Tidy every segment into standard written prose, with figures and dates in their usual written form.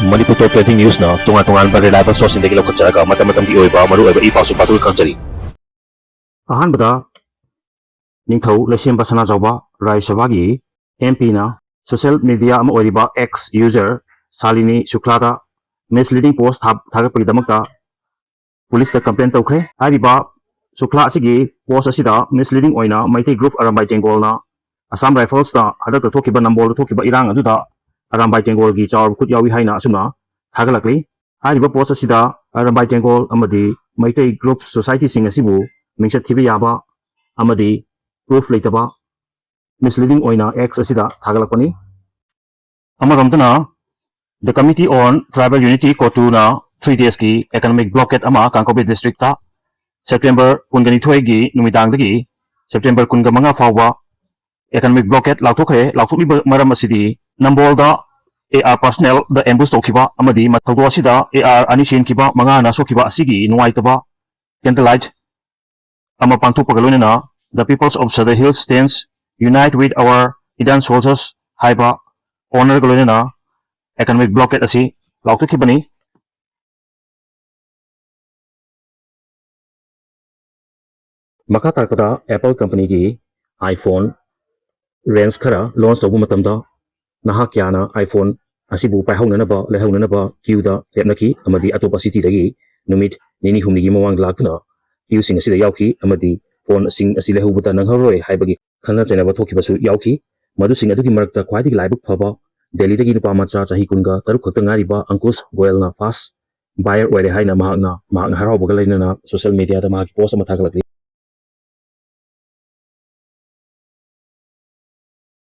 Manipur Top Trending News na tunga-tungan ba reliable source hindi kilaw katsaraga mata-matang ioiba maru-iba ipasu patul kansari. Ahanbada Ningthau Lesemba Sanajaobana Rai Sabagi MP na social media ama oiriba X user Salini Shuklada misleading post thagapagdamakta police da complaint tawkhre hariba Shukla asigi post asida misleading oina Maitai group Arambai Tengol na Assam Rifles da hadakta thokiba nambol thokiba irang aduda Arambai Tengol gi chawr khut yawi haina asumna thagalakli hariba post asida Arambai Tengol amadi Maitai group society sing asibu mingsat thiba yaba amadi proof leitaba misleading oina X asida thagalakpani amaromtana the committee on tribal unity COTU na 3 days ki economic blockade ama Kangkobe district ta September 12 gi numidang dagi September 15 fawba economic blockade lauthokre lauthokliba maram asidi nambol da AR personnel the ambush tokiba amadi mathawdo asida AR anishin kiba manga na sokiba asigi nuaitaba candlelight ama pangthokpagalona na the peoples of Southern Hills stands unite with our Idan soldiers haiba honor galona na economic blockade asi lauthokibani Makatarpada Apple company ki iPhone range khara launch tobu matamda naha kyana iPhone asibu paihawna ba lehauna ba queue da lepnaki amadi atopa city dagi numit nini humni gi mawang laktuna queue sing asida yauki amadi phone sing asi lehubuta nangharoi haibagi khana chaina ba thokibasu yauki madu sing adugi marakta khwaidi laibuk phaba Delhi dagi nupa macha chahi kunga taruk khakta ngari ba Ankush Goyal na fast buyer oire haina mahakna haraubaga lainana social media da mahaki post ama thagalakli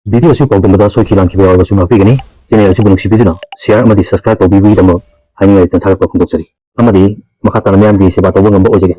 Video si pagdamada so kilang kibawa basu ngakpigani channel si bunuk sibiduna share amadi subscribe to bibi damo haingai tan thagap khondok sari amadi makhatana myam gi seba tawang amba ojege